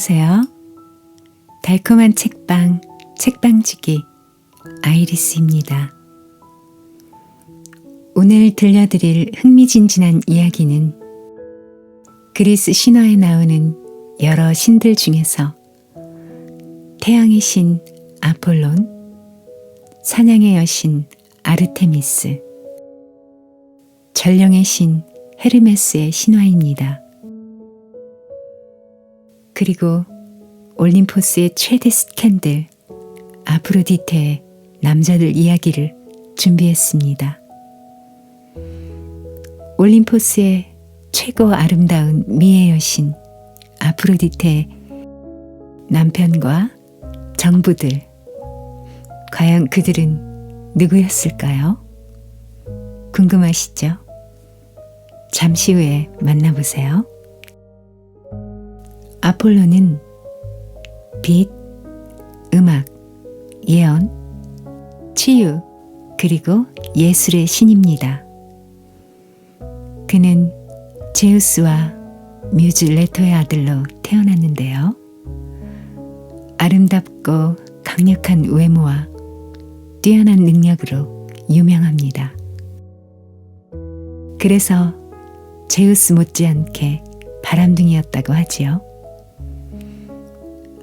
안녕하세요. 달콤한 책방, 책방지기 아이리스입니다. 오늘 들려드릴 흥미진진한 이야기는 그리스 신화에 나오는 여러 신들 중에서 태양의 신 아폴론, 사냥의 여신 아르테미스, 전령의 신 헤르메스의 신화입니다. 그리고 올림포스의 최대 스캔들 아프로디테의 남자들 이야기를 준비했습니다. 올림포스의 최고 아름다운 미의 여신 아프로디테의 남편과 정부들, 과연 그들은 누구였을까요? 궁금하시죠? 잠시 후에 만나보세요. 아폴로는 빛, 음악, 예언, 치유, 그리고 예술의 신입니다. 그는 제우스와 뮤즈 레토의 아들로 태어났는데요. 아름답고 강력한 외모와 뛰어난 능력으로 유명합니다. 그래서 제우스 못지않게 바람둥이였다고 하지요.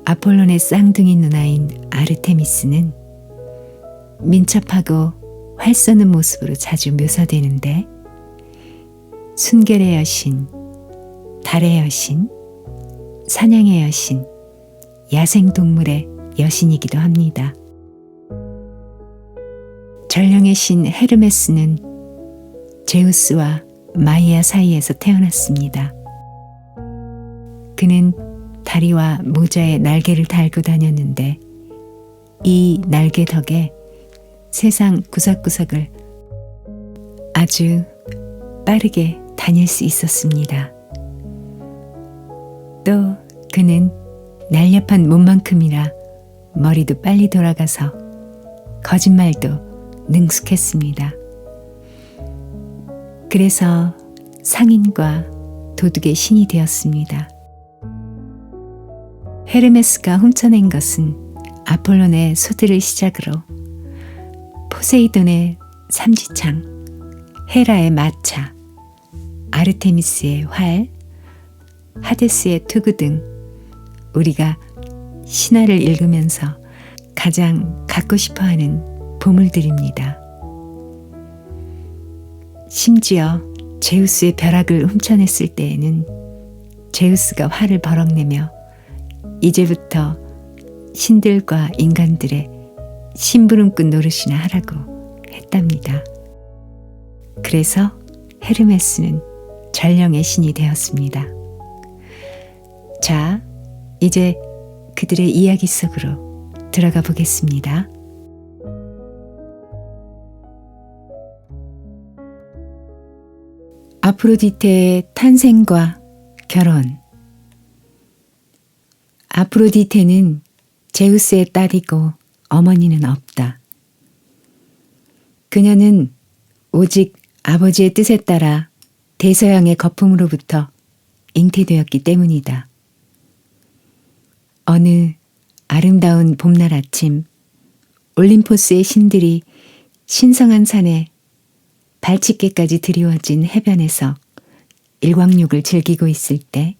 아폴론의 쌍둥이 누나인 아르테미스는 민첩하고 활 쏘는 모습으로 자주 묘사되는데 순결의 여신, 달의 여신, 사냥의 여신, 야생동물의 여신이기도 합니다. 전령의 신 헤르메스는 제우스와 마이아 사이에서 태어났습니다. 그는 다리와 모자에 날개를 달고 다녔는데 이 날개 덕에 세상 구석구석을 아주 빠르게 다닐 수 있었습니다. 또 그는 날렵한 몸만큼이나 머리도 빨리 돌아가서 거짓말도 능숙했습니다. 그래서 상인과 도둑의 신이 되었습니다. 헤르메스가 훔쳐낸 것은 아폴론의 소들을 시작으로 포세이돈의 삼지창, 헤라의 마차, 아르테미스의 활, 하데스의 투구 등 우리가 신화를 읽으면서 가장 갖고 싶어하는 보물들입니다. 심지어 제우스의 벼락을 훔쳐냈을 때에는 제우스가 화를 버럭내며 이제부터 신들과 인간들의 심부름꾼 노릇이나 하라고 했답니다. 그래서 헤르메스는 전령의 신이 되었습니다. 자, 이제 그들의 이야기 속으로 들어가 보겠습니다. 아프로디테의 탄생과 결혼. 아프로디테는 제우스의 딸이고 어머니는 없다. 그녀는 오직 아버지의 뜻에 따라 대서양의 거품으로부터 잉태되었기 때문이다. 어느 아름다운 봄날 아침, 올림포스의 신들이 신성한 산에 발치개까지 드리워진 해변에서 일광욕을 즐기고 있을 때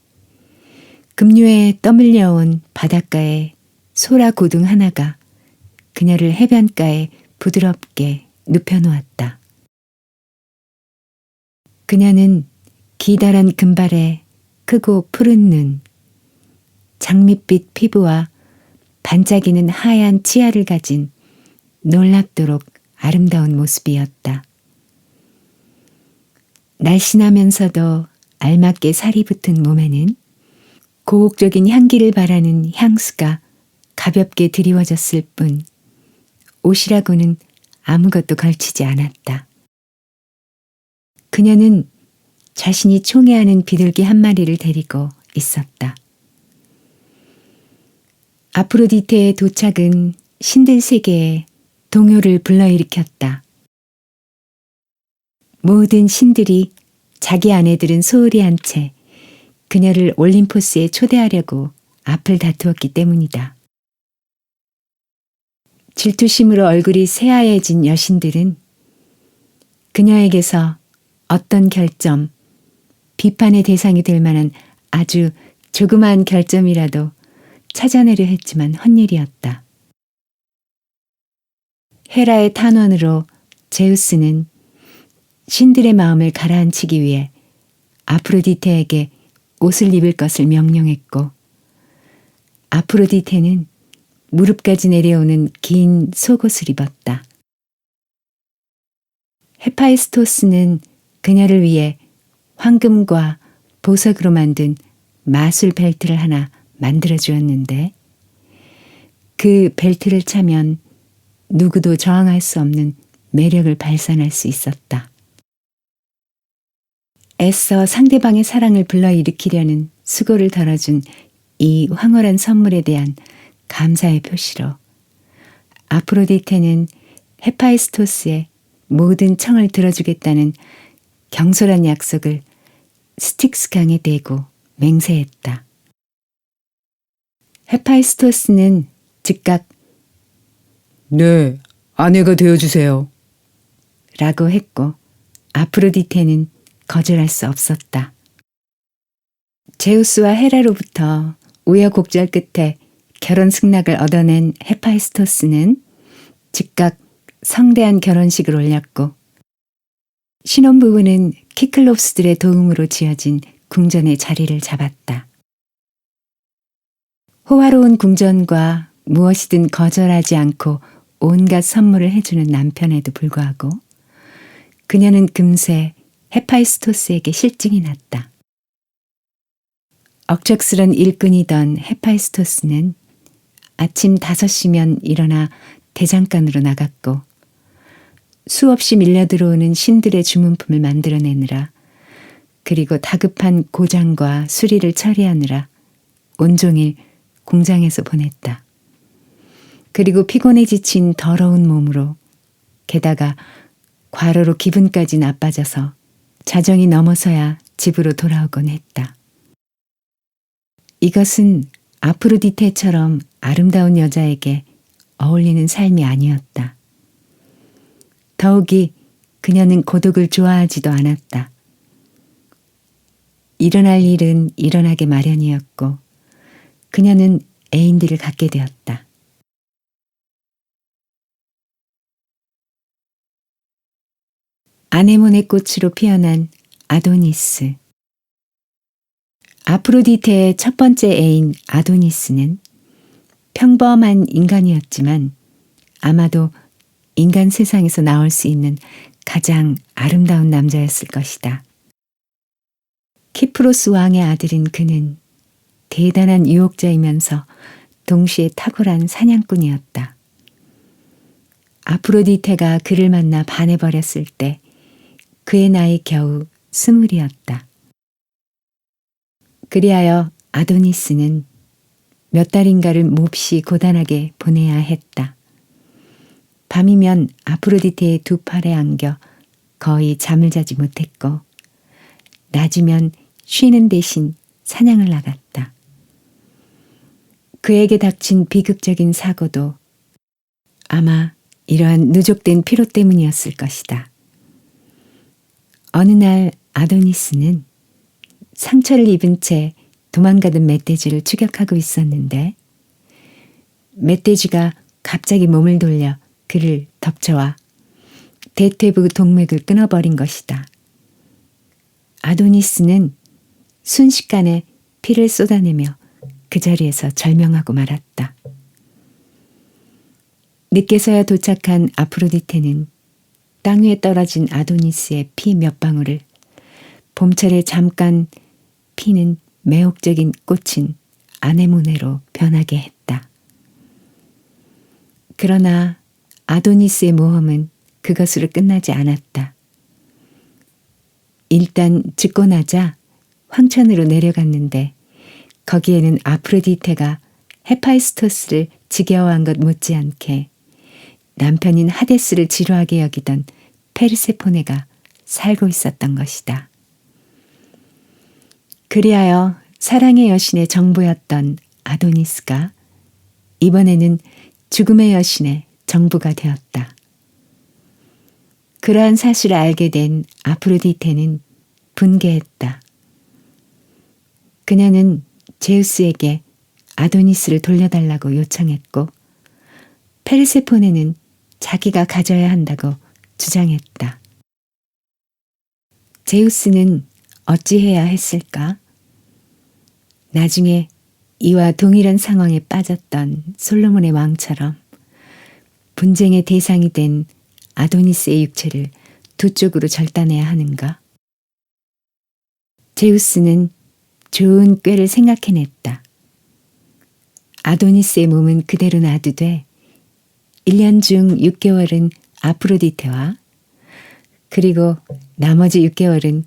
급류에 떠밀려온 바닷가에 소라 고둥 하나가 그녀를 해변가에 부드럽게 눕혀놓았다. 그녀는 기다란 금발에 크고 푸른 눈, 장밋빛 피부와 반짝이는 하얀 치아를 가진 놀랍도록 아름다운 모습이었다. 날씬하면서도 알맞게 살이 붙은 몸에는 고혹적인 향기를 바라는 향수가 가볍게 드리워졌을 뿐 옷이라고는 아무것도 걸치지 않았다. 그녀는 자신이 총애하는 비둘기 한 마리를 데리고 있었다. 아프로디테의 도착은 신들 세계에 동요를 불러일으켰다. 모든 신들이 자기 아내들은 소홀히 한 채 그녀를 올림포스에 초대하려고 앞을 다투었기 때문이다. 질투심으로 얼굴이 새하얘진 여신들은 그녀에게서 어떤 결점, 비판의 대상이 될 만한 아주 조그마한 결점이라도 찾아내려 했지만 헛일이었다. 헤라의 탄원으로 제우스는 신들의 마음을 가라앉히기 위해 아프로디테에게 옷을 입을 것을 명령했고, 아프로디테는 무릎까지 내려오는 긴 속옷을 입었다. 헤파이스토스는 그녀를 위해 황금과 보석으로 만든 마술 벨트를 하나 만들어 주었는데, 그 벨트를 차면 누구도 저항할 수 없는 매력을 발산할 수 있었다. 애써 상대방의 사랑을 불러일으키려는 수고를 덜어준 이 황홀한 선물에 대한 감사의 표시로 아프로디테는 헤파이스토스의 모든 청을 들어주겠다는 경솔한 약속을 스틱스 강에 대고 맹세했다. 헤파이스토스는 즉각 네, 아내가 되어주세요. 라고 했고, 아프로디테는 거절할 수 없었다. 제우스와 헤라로부터 우여곡절 끝에 결혼 승낙을 얻어낸 헤파이스토스는 즉각 성대한 결혼식을 올렸고, 신혼부부는 키클롭스들의 도움으로 지어진 궁전에 자리를 잡았다. 호화로운 궁전과 무엇이든 거절하지 않고 온갖 선물을 해주는 남편에도 불구하고 그녀는 금세 헤파이스토스에게 실증이 났다. 억척스런 일꾼이던 헤파이스토스는 아침 5시면 일어나 대장간으로 나갔고, 수없이 밀려들어오는 신들의 주문품을 만들어내느라, 그리고 다급한 고장과 수리를 처리하느라 온종일 공장에서 보냈다. 그리고 피곤해 지친 더러운 몸으로, 게다가 과로로 기분까지 나빠져서 자정이 넘어서야 집으로 돌아오곤 했다. 이것은 아프로디테처럼 아름다운 여자에게 어울리는 삶이 아니었다. 더욱이 그녀는 고독을 좋아하지도 않았다. 일어날 일은 일어나게 마련이었고, 그녀는 애인들을 갖게 되었다. 아네모네 꽃으로 피어난 아도니스. 아프로디테의 첫 번째 애인 아도니스는 평범한 인간이었지만 아마도 인간 세상에서 나올 수 있는 가장 아름다운 남자였을 것이다. 키프로스 왕의 아들인 그는 대단한 유혹자이면서 동시에 탁월한 사냥꾼이었다. 아프로디테가 그를 만나 반해버렸을 때 그의 나이 겨우 20이었다. 그리하여 아도니스는 몇 달인가를 몹시 고단하게 보내야 했다. 밤이면 아프로디테의 두 팔에 안겨 거의 잠을 자지 못했고, 낮이면 쉬는 대신 사냥을 나갔다. 그에게 닥친 비극적인 사고도 아마 이러한 누적된 피로 때문이었을 것이다. 어느 날 아도니스는 상처를 입은 채 도망가던 멧돼지를 추격하고 있었는데, 멧돼지가 갑자기 몸을 돌려 그를 덮쳐와 대퇴부 동맥을 끊어버린 것이다. 아도니스는 순식간에 피를 쏟아내며 그 자리에서 절명하고 말았다. 늦게서야 도착한 아프로디테는 땅 위에 떨어진 아도니스의 피 몇 방울을 봄철에 잠깐 피는 매혹적인 꽃인 아네모네로 변하게 했다. 그러나 아도니스의 모험은 그것으로 끝나지 않았다. 일단 죽고 나자 황천으로 내려갔는데 거기에는 아프로디테가 헤파이스토스를 지겨워한 것 못지않게 남편인 하데스를 지루하게 여기던 페르세포네가 살고 있었던 것이다. 그리하여 사랑의 여신의 정보였던 아도니스가 이번에는 죽음의 여신의 정부가 되었다. 그러한 사실을 알게 된 아프로디테는 분개했다. 그녀는 제우스에게 아도니스를 돌려달라고 요청했고 페르세포네는 자기가 가져야 한다고 주장했다. 제우스는 어찌해야 했을까? 나중에 이와 동일한 상황에 빠졌던 솔로몬의 왕처럼 분쟁의 대상이 된 아도니스의 육체를 두 쪽으로 절단해야 하는가? 제우스는 좋은 꾀를 생각해냈다. 아도니스의 몸은 그대로 놔두되 1년 중 6개월은 아프로디테와 그리고 나머지 6개월은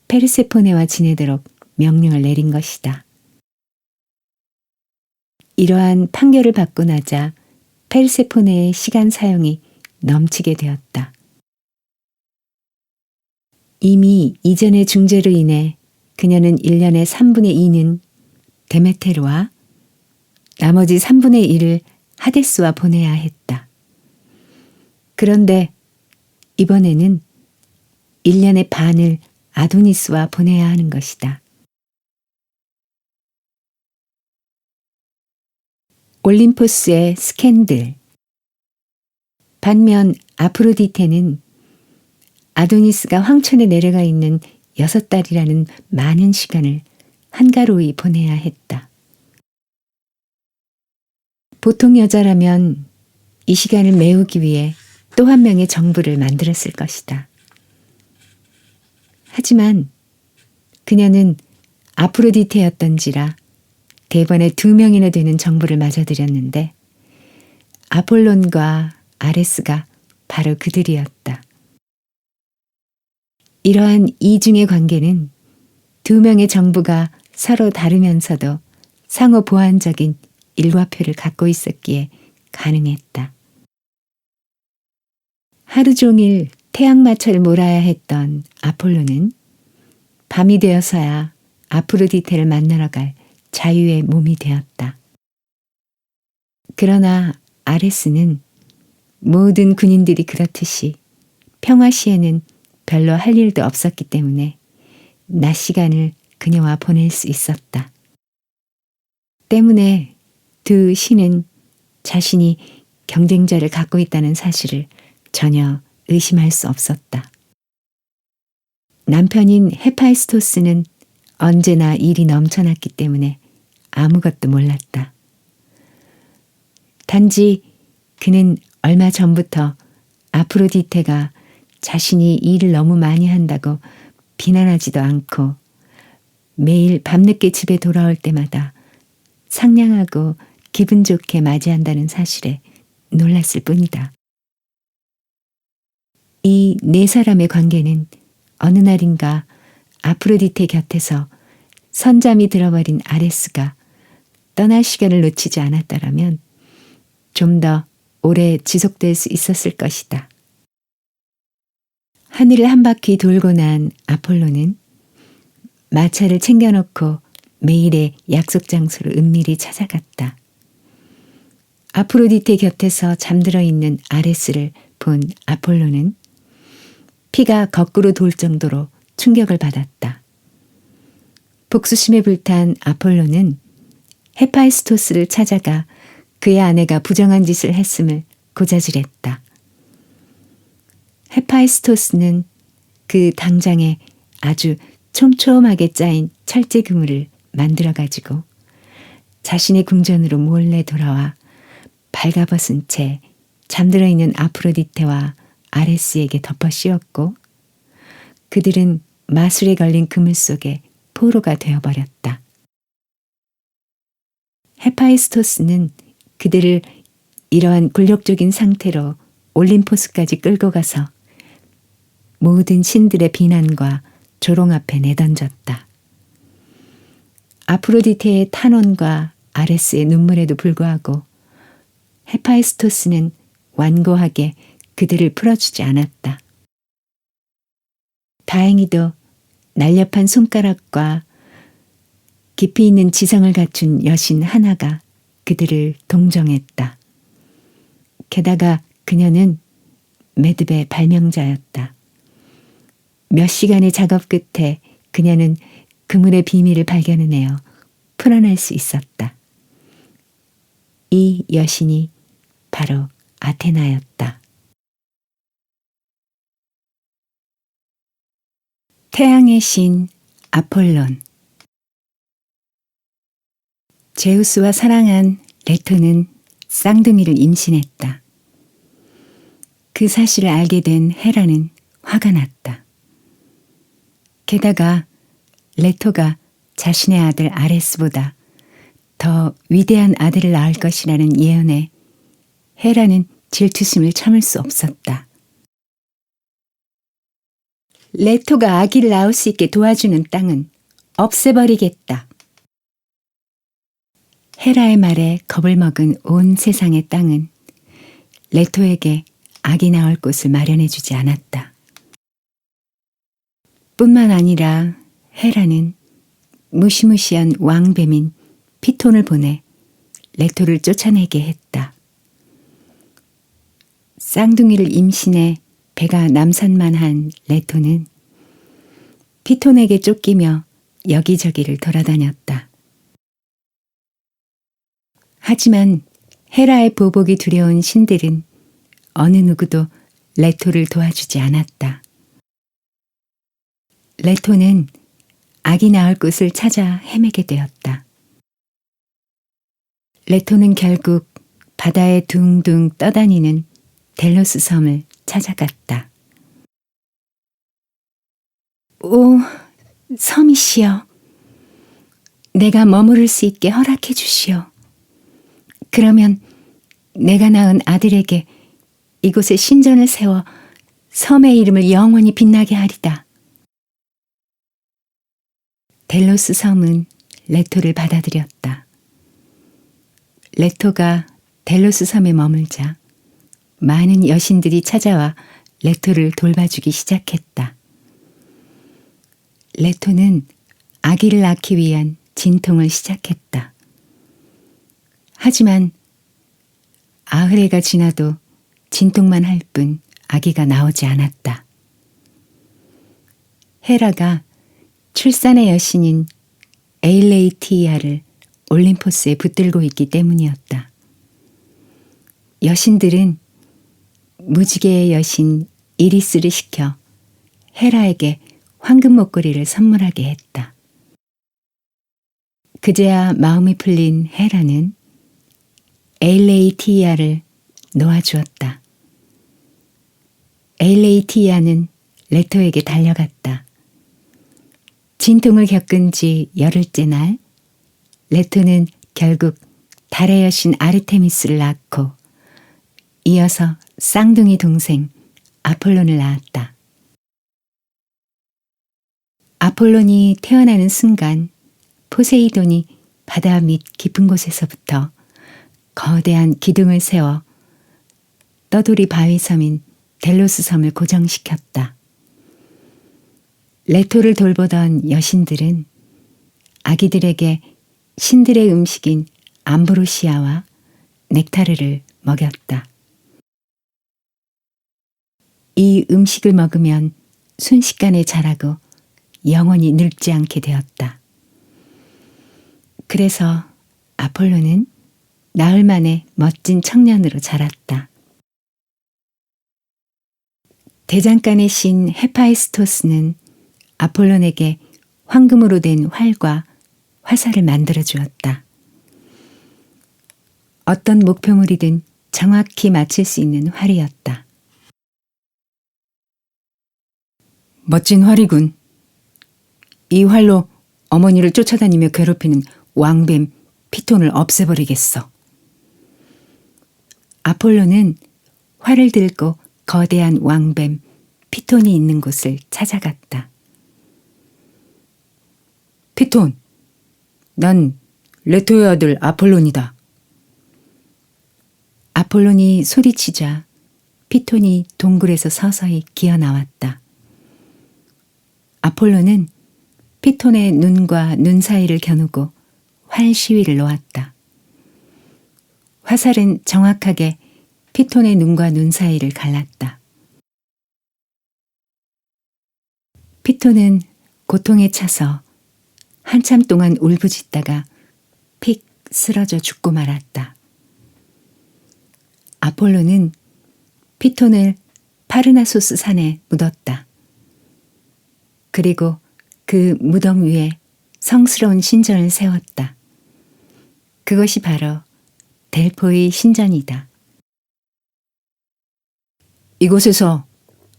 페르세포네와 지내도록 명령을 내린 것이다. 이러한 판결을 받고 나자 페르세포네의 시간 사용이 넘치게 되었다. 이미 이전의 중재로 인해 그녀는 1년의 3분의 2는 데메테르와 나머지 3분의 1을 하데스와 보내야 했다. 그런데 이번에는 1년의 반을 아도니스와 보내야 하는 것이다. 올림포스의 스캔들. 반면 아프로디테는 아도니스가 황천에 내려가 있는 6달이라는 많은 시간을 한가로이 보내야 했다. 보통 여자라면 이 시간을 메우기 위해 또 한 명의 정부를 만들었을 것이다. 하지만 그녀는 아프로디테였던지라 대번에 2명이나 되는 정부를 맞아들였는데 아폴론과 아레스가 바로 그들이었다. 이러한 이중의 관계는 2명의 정부가 서로 다르면서도 상호 보완적인 일과표를 갖고 있었기에 가능했다. 하루 종일 태양마차를 몰아야 했던 아폴로는 밤이 되어서야 아프로디테를 만나러 갈 자유의 몸이 되었다. 그러나 아레스는 모든 군인들이 그렇듯이 평화 시에는 별로 할 일도 없었기 때문에 낮 시간을 그녀와 보낼 수 있었다. 때문에 두 신은 자신이 경쟁자를 갖고 있다는 사실을 전혀 의심할 수 없었다. 남편인 헤파이스토스는 언제나 일이 넘쳐났기 때문에 아무것도 몰랐다. 단지 그는 얼마 전부터 아프로디테가 자신이 일을 너무 많이 한다고 비난하지도 않고 매일 밤늦게 집에 돌아올 때마다 상냥하고 기분 좋게 맞이한다는 사실에 놀랐을 뿐이다. 이 네 사람의 관계는 어느 날인가 아프로디테 곁에서 선잠이 들어버린 아레스가 떠날 시간을 놓치지 않았다라면 좀 더 오래 지속될 수 있었을 것이다. 하늘을 한 바퀴 돌고 난 아폴로는 마차를 챙겨놓고 매일의 약속 장소를 은밀히 찾아갔다. 아프로디테 곁에서 잠들어 있는 아레스를 본 아폴로는 피가 거꾸로 돌 정도로 충격을 받았다. 복수심에 불탄 아폴로는 헤파이스토스를 찾아가 그의 아내가 부정한 짓을 했음을 고자질했다. 헤파이스토스는 그 당장에 아주 촘촘하게 짜인 철제 그물을 만들어가지고 자신의 궁전으로 몰래 돌아와 발가벗은 채 잠들어 있는 아프로디테와 아레스에게 덮어 씌웠고 그들은 마술에 걸린 그물 속에 포로가 되어버렸다. 헤파이스토스는 그들을 이러한 굴욕적인 상태로 올림포스까지 끌고 가서 모든 신들의 비난과 조롱 앞에 내던졌다. 아프로디테의 탄원과 아레스의 눈물에도 불구하고 헤파이스토스는 완고하게 그들을 풀어주지 않았다. 다행히도 날렵한 손가락과 깊이 있는 지성을 갖춘 여신 하나가 그들을 동정했다. 게다가 그녀는 매듭의 발명자였다. 몇 시간의 작업 끝에 그녀는 그물의 비밀을 발견해내어 풀어낼 수 있었다. 이 여신이 바로 아테나였다. 태양의 신 아폴론. 제우스와 사랑한 레토는 쌍둥이를 임신했다. 그 사실을 알게 된 헤라는 화가 났다. 게다가 레토가 자신의 아들 아레스보다 더 위대한 아들을 낳을 것이라는 예언에 헤라는 질투심을 참을 수 없었다. 레토가 아기를 낳을 수 있게 도와주는 땅은 없애버리겠다. 헤라의 말에 겁을 먹은 온 세상의 땅은 레토에게 아기 낳을 곳을 마련해주지 않았다. 뿐만 아니라 헤라는 무시무시한 왕뱀인 피톤을 보내 레토를 쫓아내게 했다. 쌍둥이를 임신해 배가 남산만한 레토는 피톤에게 쫓기며 여기저기를 돌아다녔다. 하지만 헤라의 보복이 두려운 신들은 어느 누구도 레토를 도와주지 않았다. 레토는 아기 낳을 곳을 찾아 헤매게 되었다. 레토는 결국 바다에 둥둥 떠다니는 델로스 섬을 찾아갔다. 오, 섬이시여. 내가 머무를 수 있게 허락해 주시오. 그러면 내가 낳은 아들에게 이곳에 신전을 세워 섬의 이름을 영원히 빛나게 하리다. 델로스 섬은 레토를 받아들였다. 레토가 델로스 섬에 머물자 많은 여신들이 찾아와 레토를 돌봐주기 시작했다. 레토는 아기를 낳기 위한 진통을 시작했다. 하지만 아흐레가 지나도 진통만 할 뿐 아기가 나오지 않았다. 헤라가 출산의 여신인 에일레이티아를 올림포스에 붙들고 있기 때문이었다. 여신들은 무지개의 여신 이리스를 시켜 헤라에게 황금 목걸이를 선물하게 했다. 그제야 마음이 풀린 헤라는 에일레이티아를 놓아주었다. 에일레이티아는 레토에게 달려갔다. 진통을 겪은 지 열흘째 날 레토는 결국 달의 여신 아르테미스를 낳고 이어서 쌍둥이 동생 아폴론을 낳았다. 아폴론이 태어나는 순간 포세이돈이 바다 밑 깊은 곳에서부터 거대한 기둥을 세워 떠돌이 바위섬인 델로스 섬을 고정시켰다. 레토를 돌보던 여신들은 아기들에게 신들의 음식인 암브로시아와 넥타르를 먹였다. 이 음식을 먹으면 순식간에 자라고 영원히 늙지 않게 되었다. 그래서 아폴로는 나흘 만에 멋진 청년으로 자랐다. 대장간의 신 헤파이스토스는 아폴론에게 황금으로 된 활과 화살을 만들어 주었다. 어떤 목표물이든 정확히 맞출 수 있는 활이었다. 멋진 활이군. 이 활로 어머니를 쫓아다니며 괴롭히는 왕뱀 피톤을 없애버리겠어. 아폴로는 활을 들고 거대한 왕뱀 피톤이 있는 곳을 찾아갔다. 피톤, 난 레토의 아들 아폴론이다. 아폴론이 소리치자 피톤이 동굴에서 서서히 기어 나왔다. 아폴론은 피톤의 눈과 눈 사이를 겨누고 활 시위를 놓았다. 화살은 정확하게 피톤의 눈과 눈 사이를 갈랐다. 피톤은 고통에 차서 한참 동안 울부짖다가 픽 쓰러져 죽고 말았다. 아폴로는 피톤을 파르나소스 산에 묻었다. 그리고 그 무덤 위에 성스러운 신전을 세웠다. 그것이 바로 델포의 신전이다. 이곳에서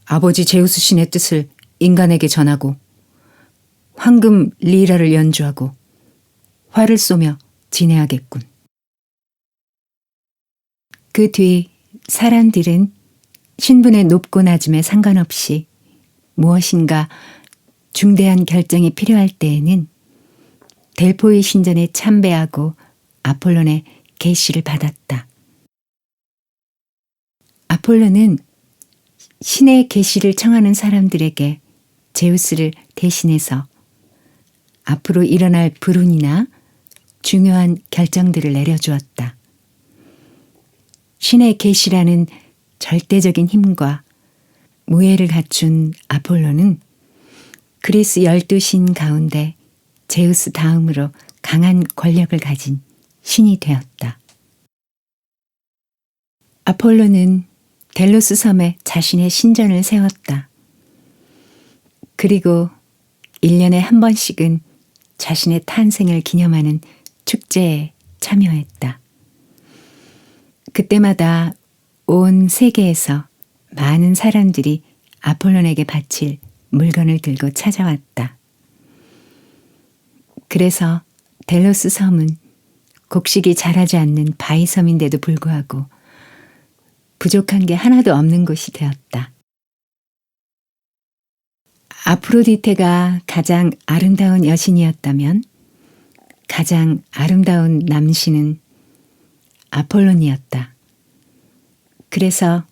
아버지 제우스 신의 뜻을 인간에게 전하고 황금 리라를 연주하고 활을 쏘며 지내야겠군. 그 뒤 사람들은 신분의 높고 낮음에 상관없이 무엇인가 중대한 결정이 필요할 때에는 델포의 신전에 참배하고 아폴론의 계시를 받았다. 아폴로는 신의 계시를 청하는 사람들에게 제우스를 대신해서 앞으로 일어날 불운이나 중요한 결정들을 내려주었다. 신의 계시라는 절대적인 힘과 무예를 갖춘 아폴로는 그리스 12신 가운데 제우스 다음으로 강한 권력을 가진 신이 되었다. 아폴로는 델로스 섬에 자신의 신전을 세웠다. 그리고 1년에 한 번씩은 자신의 탄생을 기념하는 축제에 참여했다. 그때마다 온 세계에서 많은 사람들이 아폴론에게 바칠 물건을 들고 찾아왔다. 그래서 델로스 섬은 곡식이 자라지 않는 바위섬인데도 불구하고 부족한 게 하나도 없는 곳이 되었다. 아프로디테가 가장 아름다운 여신이었다면 가장 아름다운 남신은 아폴론이었다. 그래서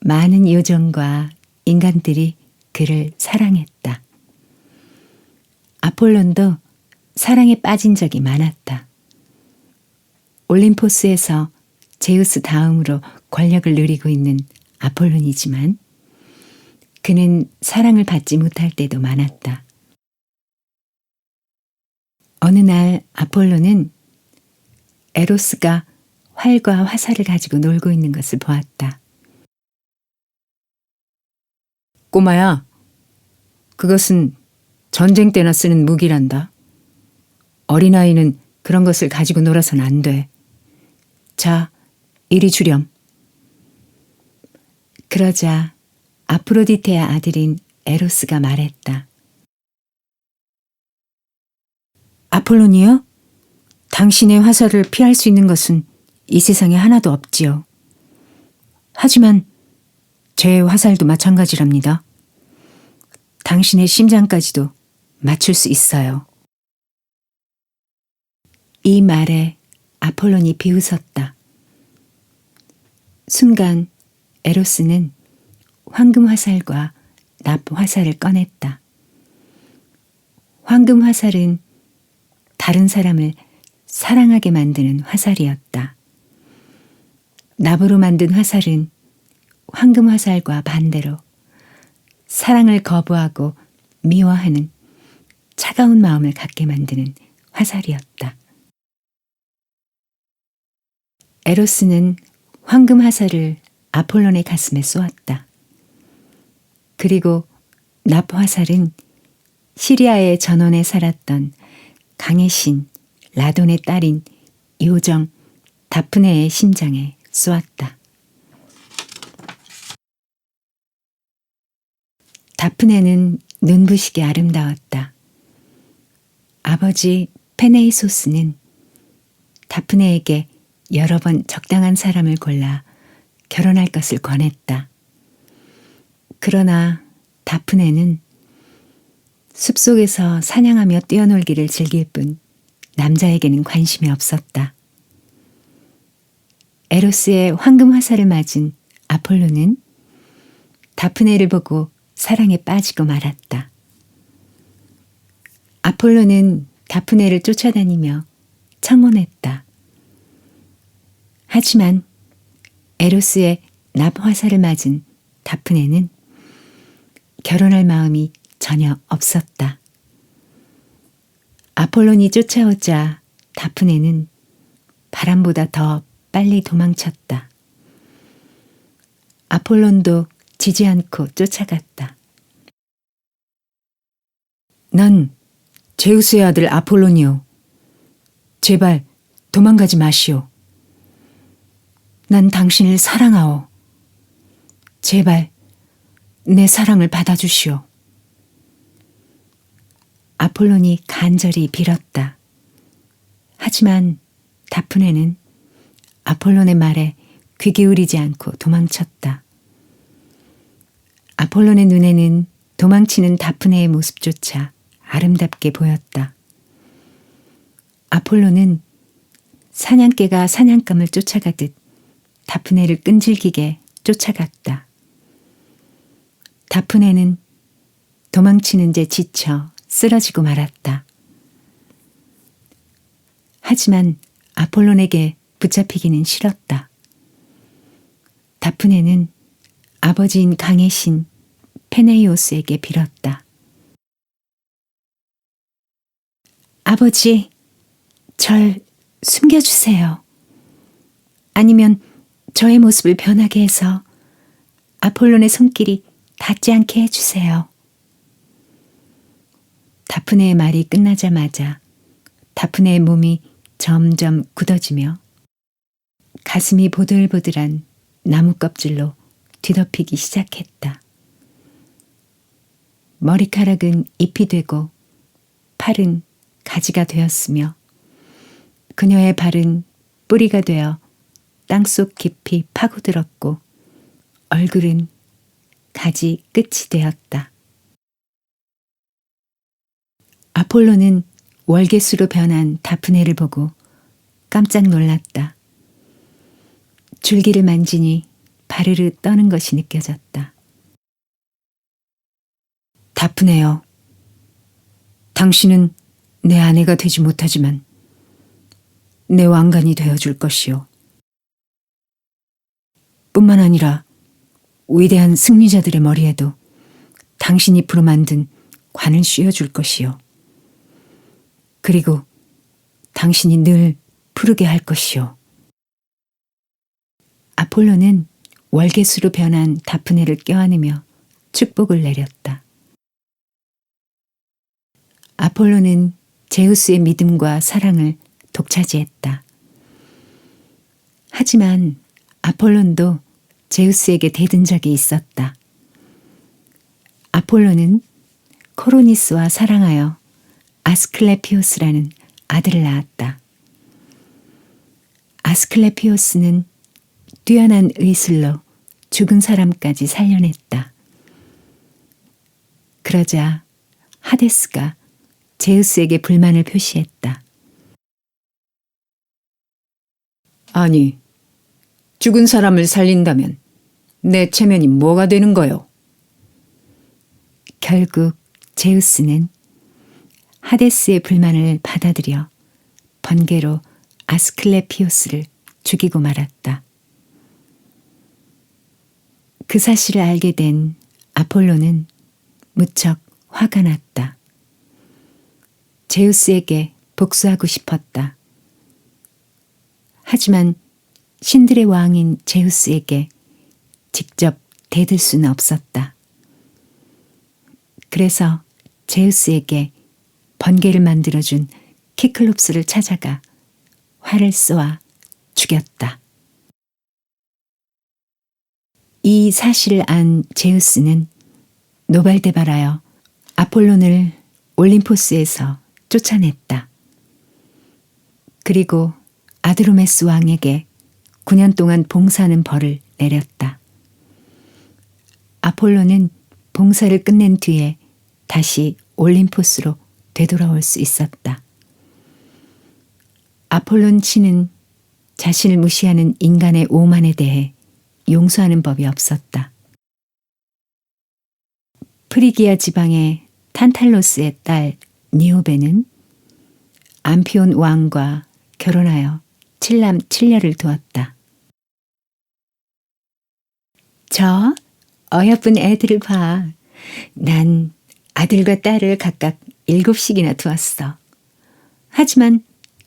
많은 요정과 인간들이 그를 사랑했다. 아폴론도 사랑에 빠진 적이 많았다. 올림포스에서 제우스 다음으로 권력을 누리고 있는 아폴론이지만 그는 사랑을 받지 못할 때도 많았다. 어느 날 아폴로는 에로스가 활과 화살을 가지고 놀고 있는 것을 보았다. 꼬마야, 그것은 전쟁 때나 쓰는 무기란다. 어린아이는 그런 것을 가지고 놀아서는 안 돼. 자, 이리 주렴. 그러자 아프로디테의 아들인 에로스가 말했다. 아폴로니요? 당신의 화살을 피할 수 있는 것은 이 세상에 하나도 없지요. 하지만 제 화살도 마찬가지랍니다. 당신의 심장까지도 맞출 수 있어요. 이 말에 아폴론이 비웃었다. 순간 에로스는 황금 화살과 납 화살을 꺼냈다. 황금 화살은 다른 사람을 사랑하게 만드는 화살이었다. 납으로 만든 화살은 황금 화살과 반대로 사랑을 거부하고 미워하는 차가운 마음을 갖게 만드는 화살이었다. 에로스는 황금 화살을 아폴론의 가슴에 쏘았다. 그리고 납 화살은 시리아의 전원에 살았던 강의 신 라돈의 딸인 요정 다프네의 심장에 쏘았다. 다프네는 눈부시게 아름다웠다. 아버지 페네이소스는 다프네에게 여러 번 적당한 사람을 골라 결혼할 것을 권했다. 그러나 다프네는 숲속에서 사냥하며 뛰어놀기를 즐길 뿐 남자에게는 관심이 없었다. 에로스의 황금 화살을 맞은 아폴로는 다프네를 보고 사랑에 빠지고 말았다. 아폴로는 다프네를 쫓아다니며 청혼했다. 하지만 에로스의 납화살을 맞은 다프네는 결혼할 마음이 전혀 없었다. 아폴론이 쫓아오자 다프네는 바람보다 더 빨리 도망쳤다. 아폴론도 지지 않고 쫓아갔다. 난 제우스의 아들 아폴론이요. 제발 도망가지 마시오. 난 당신을 사랑하오. 제발 내 사랑을 받아주시오. 아폴론이 간절히 빌었다. 하지만 다프네는 아폴론의 말에 귀 기울이지 않고 도망쳤다. 아폴론의 눈에는 도망치는 다프네의 모습조차 아름답게 보였다. 아폴론은 사냥개가 사냥감을 쫓아가듯 다프네를 끈질기게 쫓아갔다. 다프네는 도망치는 데 지쳐 쓰러지고 말았다. 하지만 아폴론에게 붙잡히기는 싫었다. 다프네는 아버지인 강의 신 페네이오스에게 빌었다. 아버지, 절 숨겨주세요. 아니면 저의 모습을 변하게 해서 아폴론의 손길이 닿지 않게 해주세요. 다프네의 말이 끝나자마자 다프네의 몸이 점점 굳어지며 가슴이 보들보들한 나무 껍질로 뒤덮이기 시작했다. 머리카락은 잎이 되고 팔은 가지가 되었으며 그녀의 발은 뿌리가 되어 땅속 깊이 파고들었고 얼굴은 가지 끝이 되었다. 아폴로는 월개수로 변한 다프네를 보고 깜짝 놀랐다. 줄기를 만지니 바르르 떠는 것이 느껴졌다. 다프네요. 당신은 내 아내가 되지 못하지만 내 왕관이 되어줄 것이요. 뿐만 아니라 위대한 승리자들의 머리에도 당신이 부로 만든 관을 씌워줄 것이요. 그리고 당신이 늘 푸르게 할 것이요. 아폴로는 월개수로 변한 다프네를 껴안으며 축복을 내렸다. 아폴로는 제우스의 믿음과 사랑을 독차지했다. 하지만 아폴론도 제우스에게 대든 적이 있었다. 아폴로는 코로니스와 사랑하여 아스클레피오스라는 아들을 낳았다. 아스클레피오스는 뛰어난 의술로 죽은 사람까지 살려냈다. 그러자 하데스가 제우스에게 불만을 표시했다. 아니, 죽은 사람을 살린다면 내 체면이 뭐가 되는 거요? 결국 제우스는 하데스의 불만을 받아들여 번개로 아스클레피오스를 죽이고 말았다. 그 사실을 알게 된 아폴로는 무척 화가 났다. 제우스에게 복수하고 싶었다. 하지만 신들의 왕인 제우스에게 직접 대들 수는 없었다. 그래서 제우스에게 번개를 만들어준 키클롭스를 찾아가 활을 쏘아 죽였다. 이 사실을 안 제우스는 노발대발하여 아폴론을 올림포스에서 쫓아냈다. 그리고 아드로메스 왕에게 9년 동안 봉사하는 벌을 내렸다. 아폴로는 봉사를 끝낸 뒤에 다시 올림포스로 되돌아올 수 있었다. 아폴론 치는 자신을 무시하는 인간의 오만에 대해 용서하는 법이 없었다. 프리기아 지방의 탄탈로스의 딸 니오베는 암피온 왕과 결혼하여 7남 7녀를 두었다. 저 어여쁜 애들을 봐. 난 아들과 딸을 각각 7씩이나 두었어. 하지만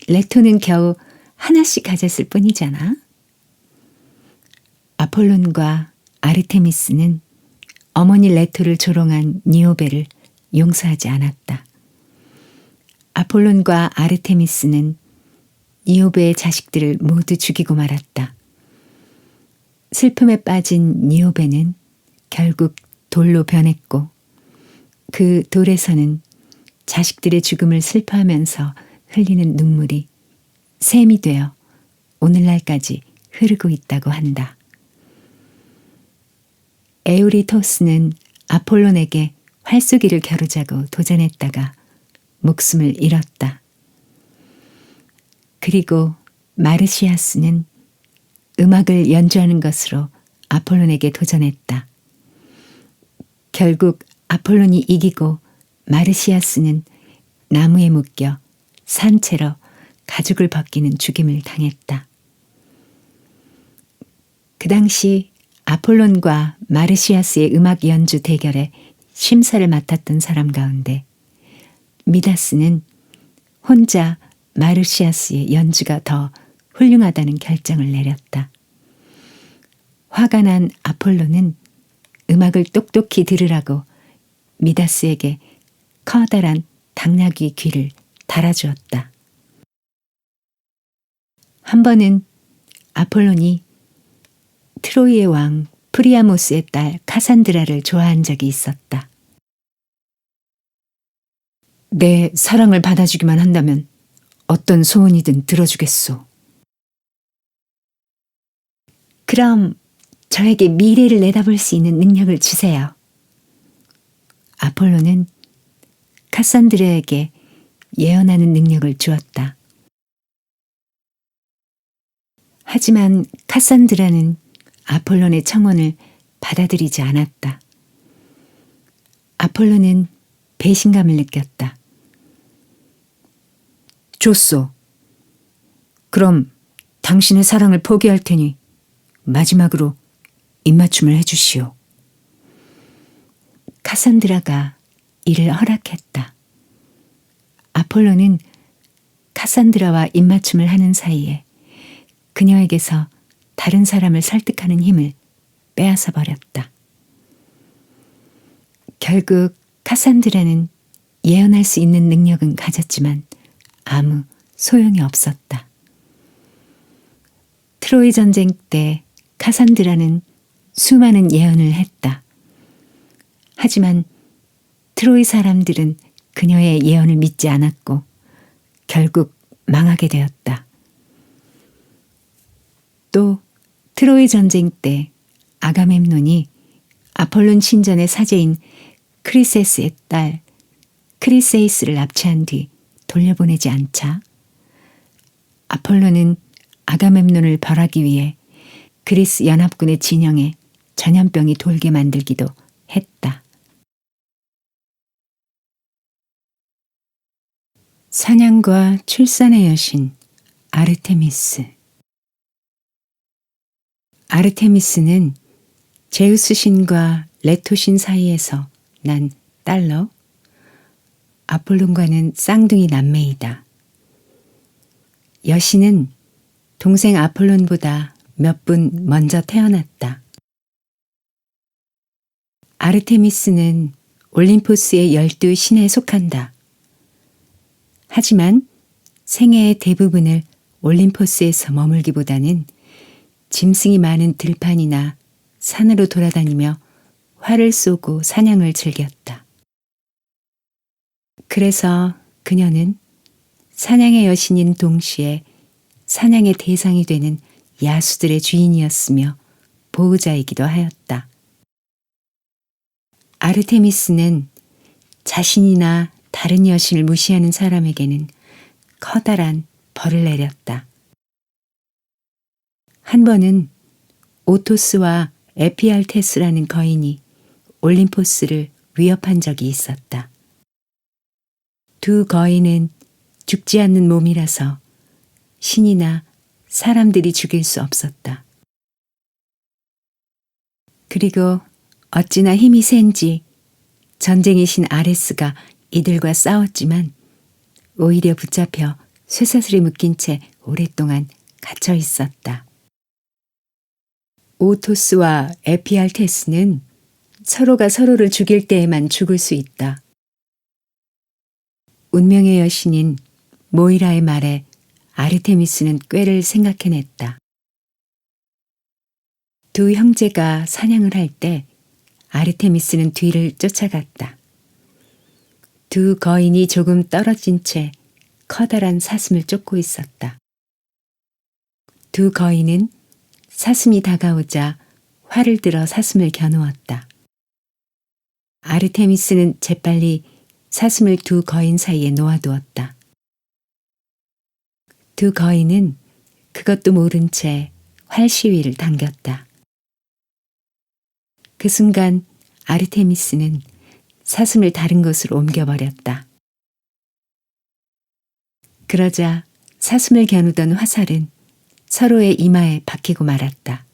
레토는 겨우 하나씩 가졌을 뿐이잖아. 아폴론과 아르테미스는 어머니 레토를 조롱한 니오베를 용서하지 않았다. 아폴론과 아르테미스는 니오베의 자식들을 모두 죽이고 말았다. 슬픔에 빠진 니오베는 결국 돌로 변했고 그 돌에서는 자식들의 죽음을 슬퍼하면서 흘리는 눈물이 샘이 되어 오늘날까지 흐르고 있다고 한다. 에우리토스는 아폴론에게 활쏘기를 겨루자고 도전했다가 목숨을 잃었다. 그리고 마르시아스는 음악을 연주하는 것으로 아폴론에게 도전했다. 결국 아폴론이 이기고 마르시아스는 나무에 묶여 산채로 가죽을 벗기는 죽임을 당했다. 그 당시 아폴론과 마르시아스의 음악 연주 대결에 심사를 맡았던 사람 가운데 미다스는 혼자 마르시아스의 연주가 더 훌륭하다는 결정을 내렸다. 화가 난 아폴로는 음악을 똑똑히 들으라고 미다스에게 커다란 당나귀 귀를 달아주었다. 한 번은 아폴론이 트로이의 왕 프리아모스의 딸 카산드라를 좋아한 적이 있었다. 내 사랑을 받아주기만 한다면 어떤 소원이든 들어주겠소. 그럼 저에게 미래를 내다볼 수 있는 능력을 주세요. 아폴로는 카산드라에게 예언하는 능력을 주었다. 하지만 카산드라는 아폴론의 청혼을 받아들이지 않았다. 아폴로는 배신감을 느꼈다. 좋소. 그럼 당신의 사랑을 포기할 테니 마지막으로 입맞춤을 해주시오. 카산드라가 이를 허락했다. 아폴로는 카산드라와 입맞춤을 하는 사이에 그녀에게서 다른 사람을 설득하는 힘을 빼앗아 버렸다. 결국 카산드라는 예언할 수 있는 능력은 가졌지만 아무 소용이 없었다. 트로이 전쟁 때 카산드라는 수많은 예언을 했다. 하지만 트로이 사람들은 그녀의 예언을 믿지 않았고 결국 망하게 되었다. 또 트로이 전쟁 때 아가멤논이 아폴론 신전의 사제인 크리세스의 딸 크리세이스를 납치한 뒤 돌려보내지 않자 아폴론은 아가멤논을 벌하기 위해 그리스 연합군의 진영에 전염병이 돌게 만들기도 했다. 사냥과 출산의 여신 아르테미스. 아르테미스는 제우스 신과 레토 신 사이에서 난 딸로 아폴론과는 쌍둥이 남매이다. 여신은 동생 아폴론보다 몇 분 먼저 태어났다. 아르테미스는 올림포스의 12신에 속한다. 하지만 생애의 대부분을 올림포스에서 머물기보다는 짐승이 많은 들판이나 산으로 돌아다니며 활을 쏘고 사냥을 즐겼다. 그래서 그녀는 사냥의 여신인 동시에 사냥의 대상이 되는 야수들의 주인이었으며 보호자이기도 하였다. 아르테미스는 자신이나 다른 여신을 무시하는 사람에게는 커다란 벌을 내렸다. 한 번은 오토스와 에피알테스라는 거인이 올림포스를 위협한 적이 있었다. 두 거인은 죽지 않는 몸이라서 신이나 사람들이 죽일 수 없었다. 그리고 어찌나 힘이 센지 전쟁의 신 아레스가 이들과 싸웠지만 오히려 붙잡혀 쇠사슬에 묶인 채 오랫동안 갇혀 있었다. 오토스와 에피알테스는 서로가 서로를 죽일 때에만 죽을 수 있다. 운명의 여신인 모이라의 말에 아르테미스는 꾀를 생각해냈다. 두 형제가 사냥을 할 때 아르테미스는 뒤를 쫓아갔다. 두 거인이 조금 떨어진 채 커다란 사슴을 쫓고 있었다. 두 거인은 사슴이 다가오자 활을 들어 사슴을 겨누었다. 아르테미스는 재빨리 사슴을 두 거인 사이에 놓아두었다. 두 거인은 그것도 모른 채 활시위를 당겼다. 그 순간 아르테미스는 사슴을 다른 곳으로 옮겨버렸다. 그러자 사슴을 겨누던 화살은 서로의 이마에 박히고 말았다.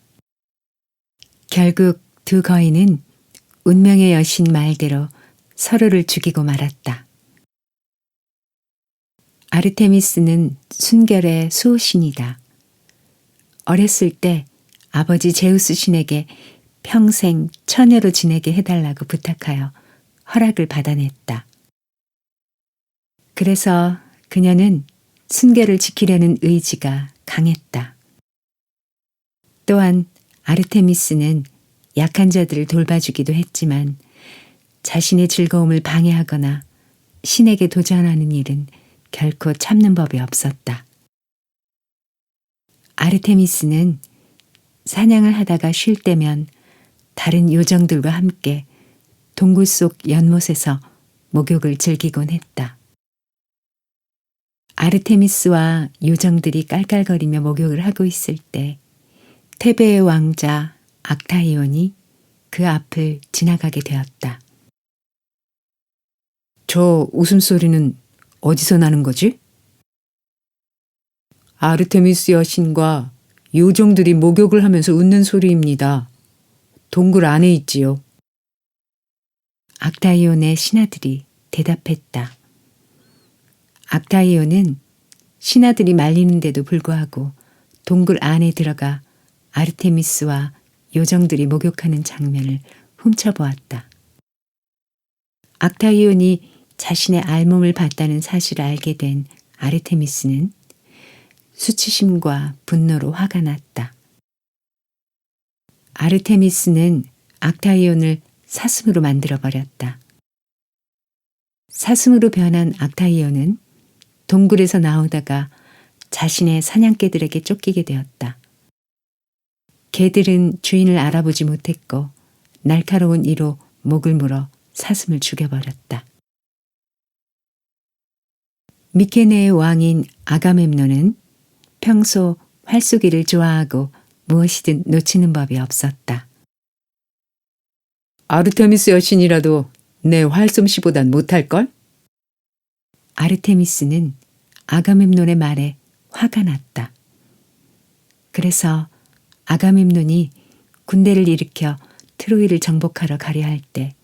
결국 두 거인은 운명의 여신 말대로 서로를 죽이고 말았다. 아르테미스는 순결의 수호신이다. 어렸을 때 아버지 제우스 신에게 평생 처녀로 지내게 해달라고 부탁하여 허락을 받아냈다. 그래서 그녀는 순결을 지키려는 의지가 강했다. 또한 아르테미스는 약한 자들을 돌봐주기도 했지만 자신의 즐거움을 방해하거나 신에게 도전하는 일은 결코 참는 법이 없었다. 아르테미스는 사냥을 하다가 쉴 때면 다른 요정들과 함께 동굴 속 연못에서 목욕을 즐기곤 했다. 아르테미스와 요정들이 깔깔거리며 목욕을 하고 있을 때 테베의 왕자 악타이온이 그 앞을 지나가게 되었다. 저 웃음소리는 어디서 나는 거지? 아르테미스 여신과 요정들이 목욕을 하면서 웃는 소리입니다. 동굴 안에 있지요. 악타이온의 신하들이 대답했다. 악타이온은 신하들이 말리는데도 불구하고 동굴 안에 들어가 아르테미스와 요정들이 목욕하는 장면을 훔쳐보았다. 악타이온이 자신의 알몸을 봤다는 사실을 알게 된 아르테미스는 수치심과 분노로 화가 났다. 아르테미스는 악타이온을 사슴으로 만들어버렸다. 사슴으로 변한 악타이온은 동굴에서 나오다가 자신의 사냥개들에게 쫓기게 되었다. 개들은 주인을 알아보지 못했고 날카로운 이로 목을 물어 사슴을 죽여버렸다. 미케네의 왕인 아가멤논은 평소 활쏘기를 좋아하고 무엇이든 놓치는 법이 없었다. 아르테미스 여신이라도 내 활솜씨보단 못할걸? 아르테미스는 아가멤논의 말에 화가 났다. 그래서 아가멤논이 군대를 일으켜 트로이를 정복하러 가려 할 때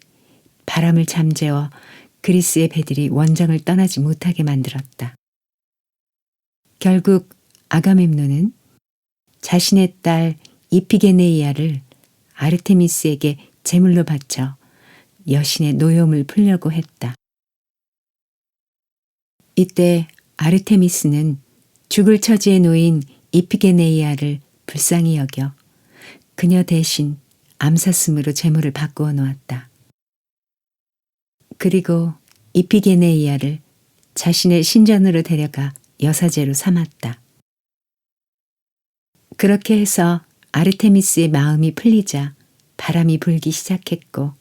바람을 잠재워 그리스의 배들이 원정을 떠나지 못하게 만들었다. 결국 아가멤논은 자신의 딸 이피게네이아를 아르테미스에게 제물로 바쳐 여신의 노여움을 풀려고 했다. 이때 아르테미스는 죽을 처지에 놓인 이피게네이아를 불쌍히 여겨 그녀 대신 암사슴으로 제물을 바꾸어 놓았다. 그리고 이피게네이아를 자신의 신전으로 데려가 여사제로 삼았다. 그렇게 해서 아르테미스의 마음이 풀리자 바람이 불기 시작했고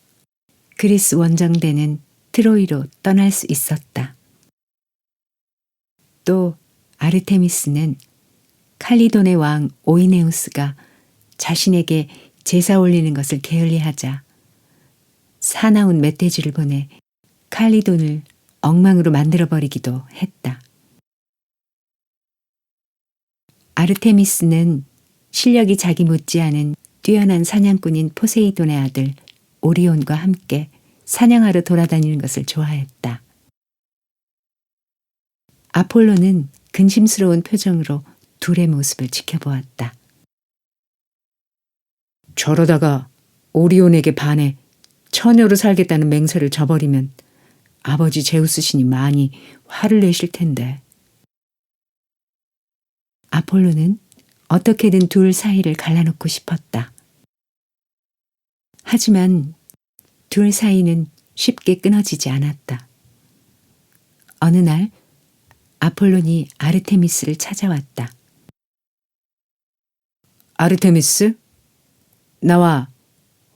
그리스 원정대는 트로이로 떠날 수 있었다. 또 아르테미스는 칼리돈의 왕 오이네우스가 자신에게 제사 올리는 것을 게을리하자 사나운 멧돼지를 보내 칼리돈을 엉망으로 만들어버리기도 했다. 아르테미스는 실력이 자기 못지않은 뛰어난 사냥꾼인 포세이돈의 아들 오리온과 함께 사냥하러 돌아다니는 것을 좋아했다. 아폴로는 근심스러운 표정으로 둘의 모습을 지켜보았다. 저러다가 오리온에게 반해 처녀로 살겠다는 맹세를 저버리면 아버지 제우스 신이 많이 화를 내실 텐데. 아폴로는 어떻게든 둘 사이를 갈라놓고 싶었다. 하지만 둘 사이는 쉽게 끊어지지 않았다. 어느 날 아폴론이 아르테미스를 찾아왔다. 아르테미스? 나와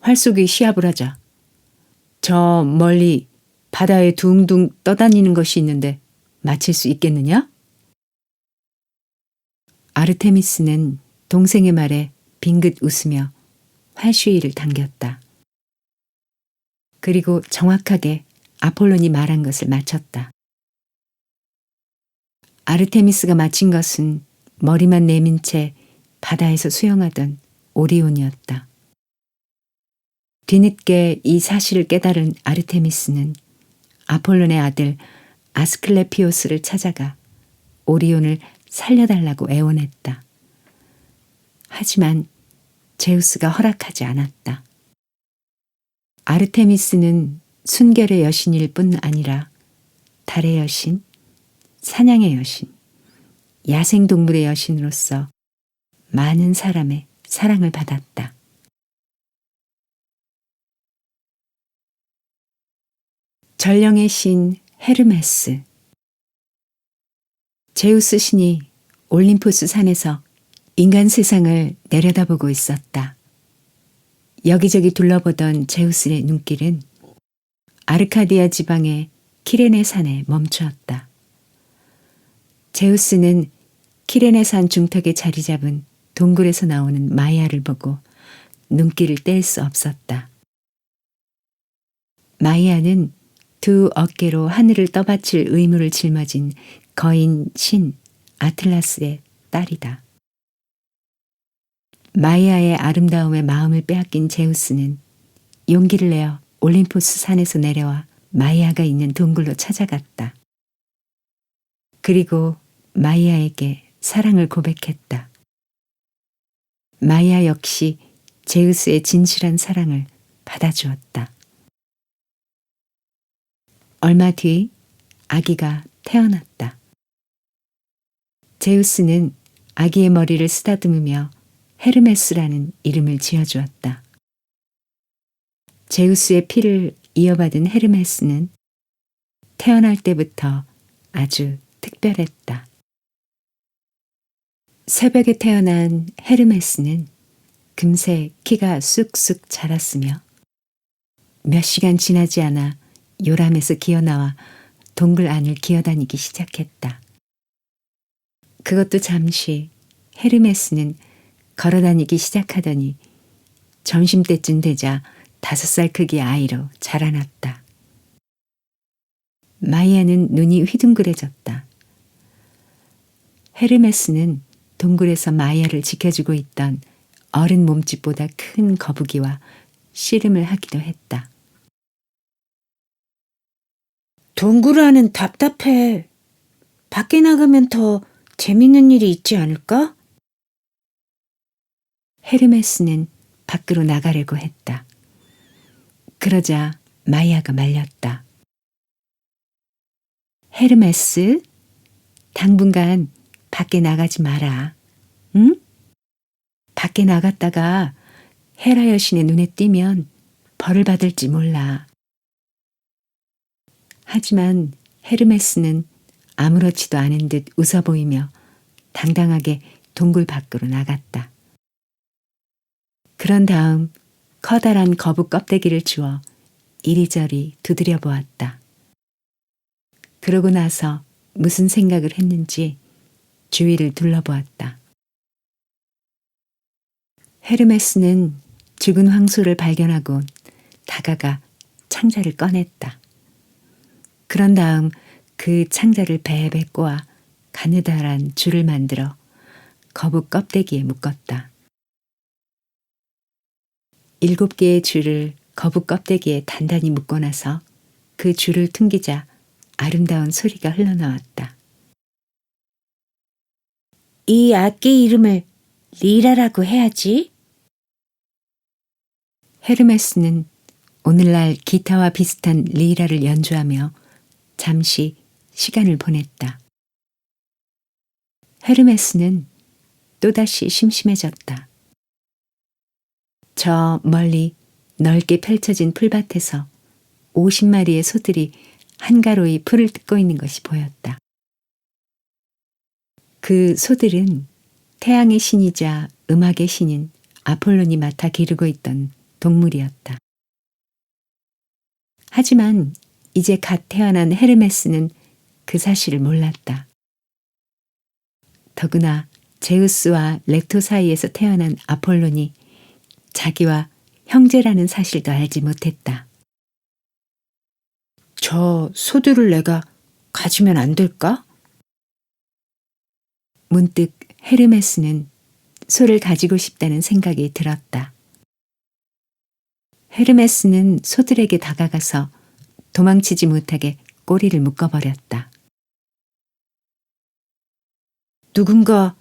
활쏘기 시합을 하자. 저 멀리 바다에 둥둥 떠다니는 것이 있는데 맞힐 수 있겠느냐? 아르테미스는 동생의 말에 빙긋 웃으며 활쉬위를 당겼다. 그리고 정확하게 아폴론이 말한 것을 맞췄다. 아르테미스가 맞힌 것은 머리만 내민 채 바다에서 수영하던 오리온이었다. 뒤늦게 이 사실을 깨달은 아르테미스는 아폴론의 아들 아스클레피오스를 찾아가 오리온을 살려달라고 애원했다. 하지만 제우스가 허락하지 않았다. 아르테미스는 순결의 여신일 뿐 아니라 달의 여신, 사냥의 여신, 야생동물의 여신으로서 많은 사람의 사랑을 받았다. 전령의 신 헤르메스. 제우스 신이 올림포스 산에서 인간 세상을 내려다보고 있었다. 여기저기 둘러보던 제우스의 눈길은 아르카디아 지방의 키레네 산에 멈추었다. 제우스는 키레네 산 중턱에 자리 잡은 동굴에서 나오는 마이아를 보고 눈길을 뗄 수 없었다. 마이아는 두 어깨로 하늘을 떠받칠 의무를 짊어진 거인 신 아틀라스의 딸이다. 마이아의 아름다움에 마음을 빼앗긴 제우스는 용기를 내어 올림포스 산에서 내려와 마이아가 있는 동굴로 찾아갔다. 그리고 마이아에게 사랑을 고백했다. 마이아 역시 제우스의 진실한 사랑을 받아주었다. 얼마 뒤 아기가 태어났다. 제우스는 아기의 머리를 쓰다듬으며 헤르메스라는 이름을 지어주었다. 제우스의 피를 이어받은 헤르메스는 태어날 때부터 아주 특별했다. 새벽에 태어난 헤르메스는 금세 키가 쑥쑥 자랐으며 몇 시간 지나지 않아 요람에서 기어나와 동굴 안을 기어다니기 시작했다. 그것도 잠시 헤르메스는 걸어다니기 시작하더니 점심때쯤 되자 5살 크기의 아이로 자라났다. 마이아는 눈이 휘둥그레졌다. 헤르메스는 동굴에서 마이아를 지켜주고 있던 어른 몸집보다 큰 거북이와 씨름을 하기도 했다. 동굴 안은 답답해. 밖에 나가면 더 재밌는 일이 있지 않을까? 헤르메스는 밖으로 나가려고 했다. 그러자 마이아가 말렸다. 헤르메스, 당분간 밖에 나가지 마라. 응? 밖에 나갔다가 헤라 여신의 눈에 띄면 벌을 받을지 몰라. 하지만 헤르메스는 아무렇지도 않은 듯 웃어 보이며 당당하게 동굴 밖으로 나갔다. 그런 다음 커다란 거북 껍데기를 주워 이리저리 두드려 보았다. 그러고 나서 무슨 생각을 했는지 주위를 둘러보았다. 헤르메스는 죽은 황소를 발견하고 다가가 창자를 꺼냈다. 그런 다음 그 창자를 배에 꼬아 가느다란 줄을 만들어 거북 껍데기에 묶었다. 7개의 줄을 거북 껍데기에 단단히 묶고 나서 그 줄을 튕기자 아름다운 소리가 흘러나왔다. 이 악기 이름을 리라라고 해야지. 헤르메스는 오늘날 기타와 비슷한 리라를 연주하며 잠시 시간을 보냈다. 헤르메스는 또다시 심심해졌다. 저 멀리 넓게 펼쳐진 풀밭에서 50마리의 소들이 한가로이 풀을 뜯고 있는 것이 보였다. 그 소들은 태양의 신이자 음악의 신인 아폴론이 맡아 기르고 있던 동물이었다. 하지만 이제 갓 태어난 헤르메스는 그 사실을 몰랐다. 더구나 제우스와 렉토 사이에서 태어난 아폴론이 자기와 형제라는 사실도 알지 못했다. 저 소들을 내가 가지면 안 될까? 문득 헤르메스는 소를 가지고 싶다는 생각이 들었다. 헤르메스는 소들에게 다가가서 도망치지 못하게 꼬리를 묶어버렸다. 누군가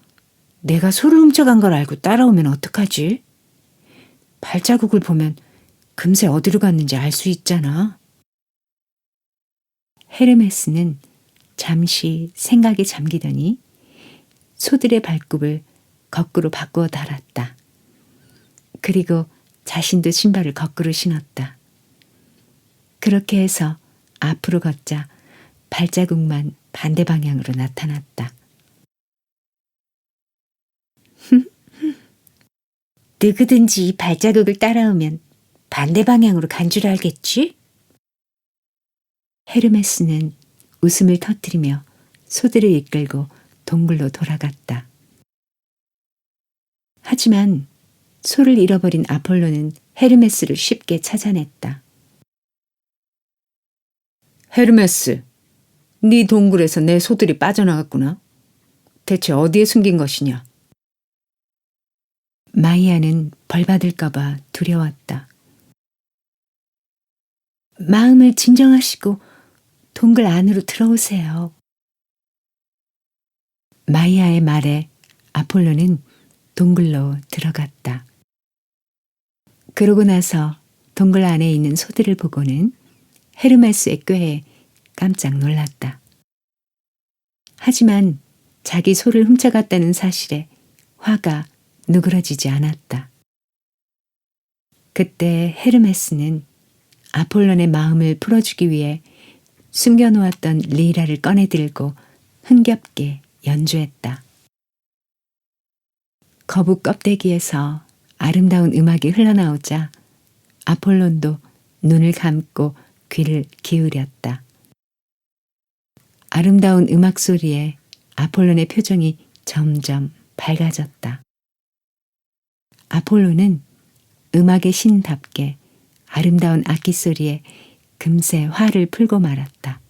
내가 소를 훔쳐간 걸 알고 따라오면 어떡하지? 발자국을 보면 금세 어디로 갔는지 알 수 있잖아. 헤르메스는 잠시 생각에 잠기더니 소들의 발굽을 거꾸로 바꾸어 달았다. 그리고 자신도 신발을 거꾸로 신었다. 그렇게 해서 앞으로 걷자 발자국만 반대 방향으로 나타났다. 누구든지 이 발자국을 따라오면 반대 방향으로 간 줄 알겠지? 헤르메스는 웃음을 터뜨리며 소들을 이끌고 동굴로 돌아갔다. 하지만 소를 잃어버린 아폴로는 헤르메스를 쉽게 찾아냈다. 헤르메스, 네 동굴에서 내 소들이 빠져나갔구나. 대체 어디에 숨긴 것이냐? 마이아는 벌받을까봐 두려웠다. 마음을 진정하시고 동굴 안으로 들어오세요. 마이아의 말에 아폴로는 동굴로 들어갔다. 그러고 나서 동굴 안에 있는 소들을 보고는 헤르메스의 꾀에 깜짝 놀랐다. 하지만 자기 소를 훔쳐갔다는 사실에 화가 누그러지지 않았다. 그때 헤르메스는 아폴론의 마음을 풀어주기 위해 숨겨놓았던 리라를 꺼내들고 흥겹게 연주했다. 거북 껍데기에서 아름다운 음악이 흘러나오자 아폴론도 눈을 감고 귀를 기울였다. 아름다운 음악 소리에 아폴론의 표정이 점점 밝아졌다. 아폴론은 음악의 신답게 아름다운 악기 소리에 금세 화를 풀고 말았다.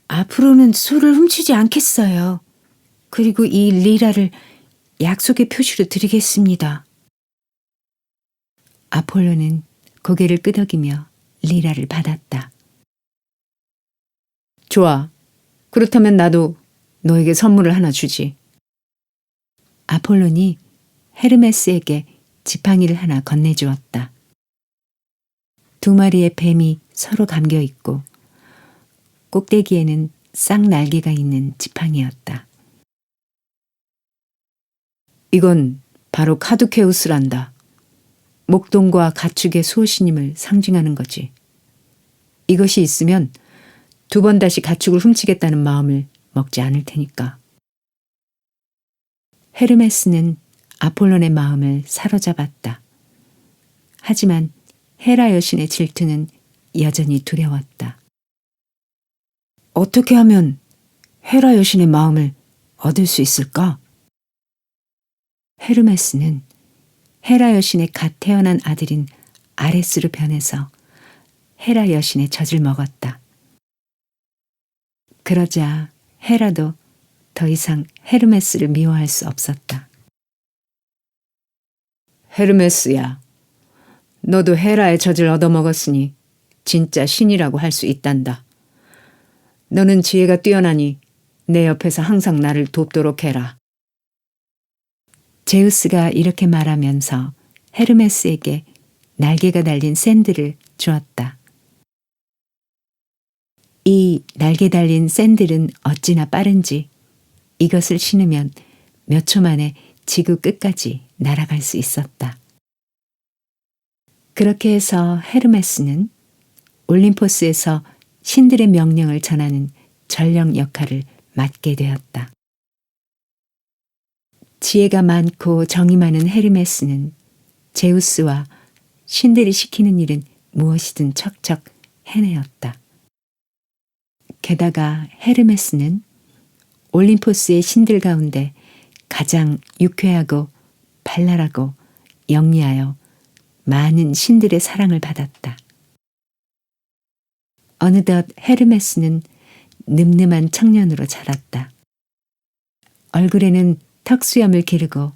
앞으로는 소를 훔치지 않겠어요. 그리고 이 리라를 약속의 표시로 드리겠습니다. 아폴로는 고개를 끄덕이며 리라를 받았다. 좋아. 그렇다면 나도 너에게 선물을 하나 주지. 아폴론이 헤르메스에게 지팡이를 하나 건네주었다. 2마리의 뱀이 서로 감겨 있고 꼭대기에는 쌍날개가 있는 지팡이였다. 이건 바로 카두케우스란다. 목동과 가축의 수호신임을 상징하는 거지. 이것이 있으면 2번 다시 가축을 훔치겠다는 마음을 먹지 않을 테니까. 헤르메스는 아폴론의 마음을 사로잡았다. 하지만 헤라 여신의 질투는 여전히 두려웠다. 어떻게 하면 헤라 여신의 마음을 얻을 수 있을까? 헤르메스는 헤라 여신의 갓 태어난 아들인 아레스로 변해서 헤라 여신의 젖을 먹었다. 그러자 헤라도 더 이상 헤르메스를 미워할 수 없었다. 헤르메스야, 너도 헤라의 젖을 얻어먹었으니 진짜 신이라고 할 수 있단다. 너는 지혜가 뛰어나니 내 옆에서 항상 나를 돕도록 해라. 제우스가 이렇게 말하면서 헤르메스에게 날개가 달린 샌들을 주었다. 이 날개 달린 샌들은 어찌나 빠른지 이것을 신으면 몇 초 만에 지구 끝까지 날아갈 수 있었다. 그렇게 해서 헤르메스는 올림포스에서 신들의 명령을 전하는 전령 역할을 맡게 되었다. 지혜가 많고 정이 많은 헤르메스는 제우스와 신들이 시키는 일은 무엇이든 척척 해내었다. 게다가 헤르메스는 올림포스의 신들 가운데 가장 유쾌하고 발랄하고 영리하여 많은 신들의 사랑을 받았다. 어느덧 헤르메스는 늠름한 청년으로 자랐다. 얼굴에는 턱수염을 기르고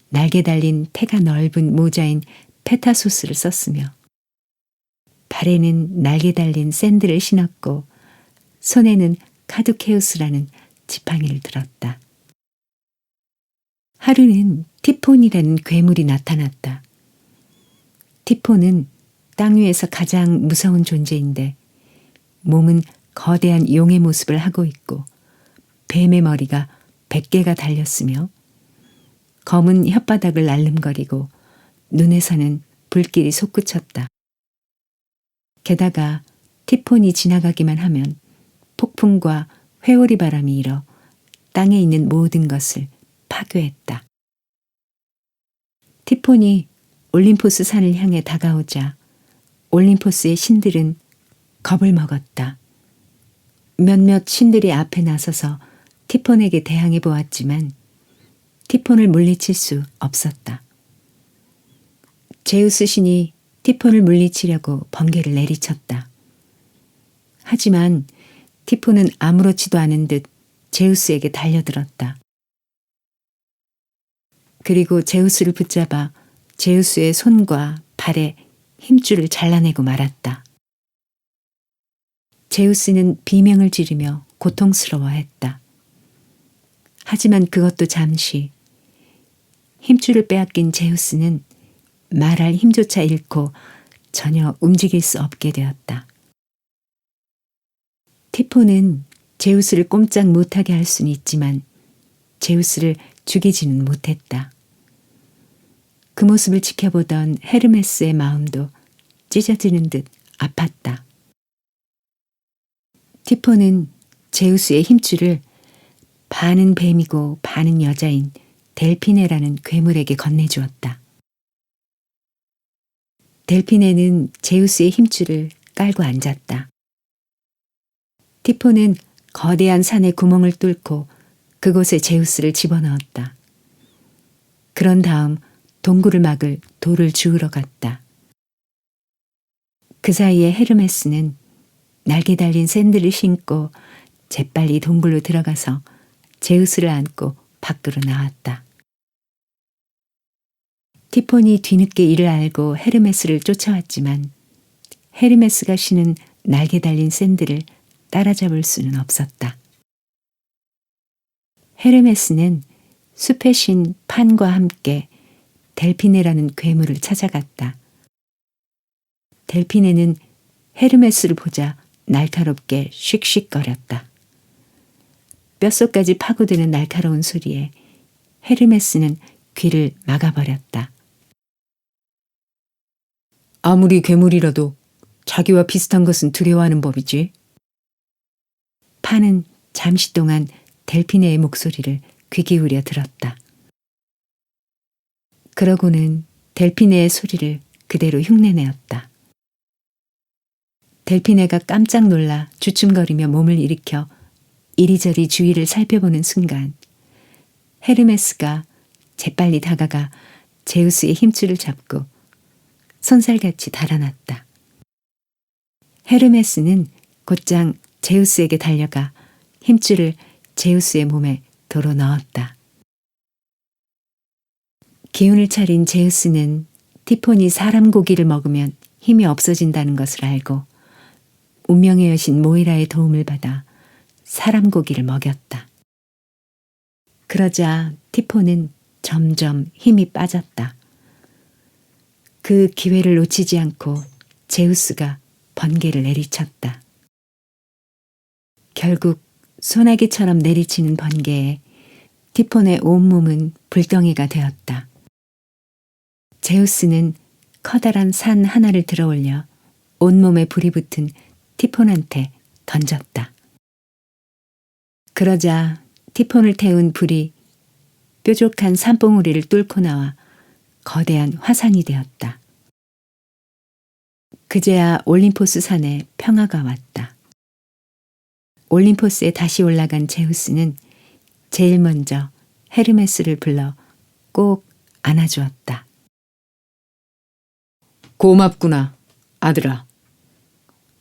날개 달린 태가 넓은 모자인 페타소스를 썼으며 발에는 날개 달린 샌들을 신었고 손에는 카두케우스라는 지팡이를 들었다. 하루는 티폰이라는 괴물이 나타났다. 티폰은 땅 위에서 가장 무서운 존재인데 몸은 거대한 용의 모습을 하고 있고 뱀의 머리가 100개가 달렸으며 검은 혓바닥을 날름거리고 눈에서는 불길이 솟구쳤다. 게다가 티폰이 지나가기만 하면 폭풍과 회오리 바람이 일어 땅에 있는 모든 것을 파괴했다. 티폰이 올림포스 산을 향해 다가오자 올림포스의 신들은 겁을 먹었다. 몇몇 신들이 앞에 나서서 티폰에게 대항해 보았지만 티폰을 물리칠 수 없었다. 제우스 신이 티폰을 물리치려고 번개를 내리쳤다. 하지만 티폰은 아무렇지도 않은 듯 제우스에게 달려들었다. 그리고 제우스를 붙잡아 제우스의 손과 발에 힘줄을 잘라내고 말았다. 제우스는 비명을 지르며 고통스러워했다. 하지만 그것도 잠시. 힘줄을 빼앗긴 제우스는 말할 힘조차 잃고 전혀 움직일 수 없게 되었다. 티폰은 제우스를 꼼짝 못하게 할 수는 있지만 제우스를 죽이지는 못했다. 그 모습을 지켜보던 헤르메스의 마음도 찢어지는 듯 아팠다. 티폰은 제우스의 힘줄을 반은 뱀이고 반은 여자인 델피네라는 괴물에게 건네주었다. 델피네는 제우스의 힘줄을 깔고 앉았다. 티폰은 거대한 산에 구멍을 뚫고 그곳에 제우스를 집어넣었다. 그런 다음 동굴을 막을 돌을 주우러 갔다. 그 사이에 헤르메스는 날개 달린 샌들을 신고 재빨리 동굴로 들어가서 제우스를 안고 밖으로 나왔다. 티폰이 뒤늦게 이를 알고 헤르메스를 쫓아왔지만 헤르메스가 신은 날개 달린 샌들을 따라잡을 수는 없었다. 헤르메스는 숲의 신 판과 함께 델피네라는 괴물을 찾아갔다. 델피네는 헤르메스를 보자 날카롭게 씩씩거렸다. 뼛속까지 파고드는 날카로운 소리에 헤르메스는 귀를 막아버렸다. 아무리 괴물이라도 자기와 비슷한 것은 두려워하는 법이지. 판은 잠시 동안 델피네의 목소리를 귀 기울여 들었다. 그러고는 델피네의 소리를 그대로 흉내내었다. 델피네가 깜짝 놀라 주춤거리며 몸을 일으켜 이리저리 주위를 살펴보는 순간 헤르메스가 재빨리 다가가 제우스의 힘줄을 잡고 손살같이 달아났다. 헤르메스는 곧장 제우스에게 달려가 힘줄을 제우스의 몸에 도로 넣었다. 기운을 차린 제우스는 티폰이 사람 고기를 먹으면 힘이 없어진다는 것을 알고 운명의 여신 모이라의 도움을 받아 사람 고기를 먹였다. 그러자 티폰은 점점 힘이 빠졌다. 그 기회를 놓치지 않고 제우스가 번개를 내리쳤다. 결국 소나기처럼 내리치는 번개에 티폰의 온몸은 불덩이가 되었다. 제우스는 커다란 산 하나를 들어올려 온몸에 불이 붙은 티폰한테 던졌다. 그러자 티폰을 태운 불이 뾰족한 산봉우리를 뚫고 나와 거대한 화산이 되었다. 그제야 올림포스 산에 평화가 왔다. 올림포스에 다시 올라간 제우스는 제일 먼저 헤르메스를 불러 꼭 안아주었다. 고맙구나, 아들아.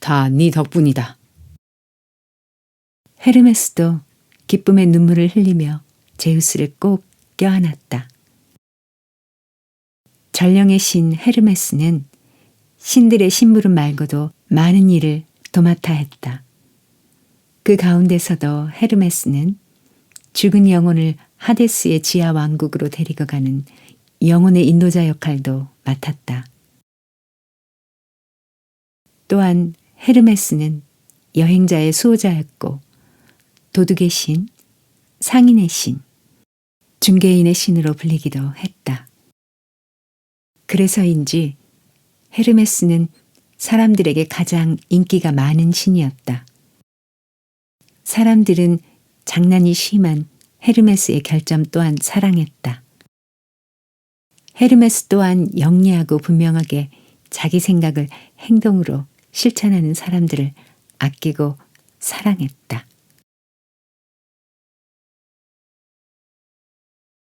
다 네 덕분이다. 헤르메스도 기쁨의 눈물을 흘리며 제우스를 꼭 껴안았다. 전령의 신 헤르메스는 신들의 심부름 말고도 많은 일을 도맡아 했다. 그 가운데서도 헤르메스는 죽은 영혼을 하데스의 지하 왕국으로 데리고 가는 영혼의 인도자 역할도 맡았다. 또한 헤르메스는 여행자의 수호자였고 도둑의 신, 상인의 신, 중개인의 신으로 불리기도 했다. 그래서인지 헤르메스는 사람들에게 가장 인기가 많은 신이었다. 사람들은 장난이 심한 헤르메스의 결점 또한 사랑했다. 헤르메스 또한 영리하고 분명하게 자기 생각을 행동으로 실천하는 사람들을 아끼고 사랑했다.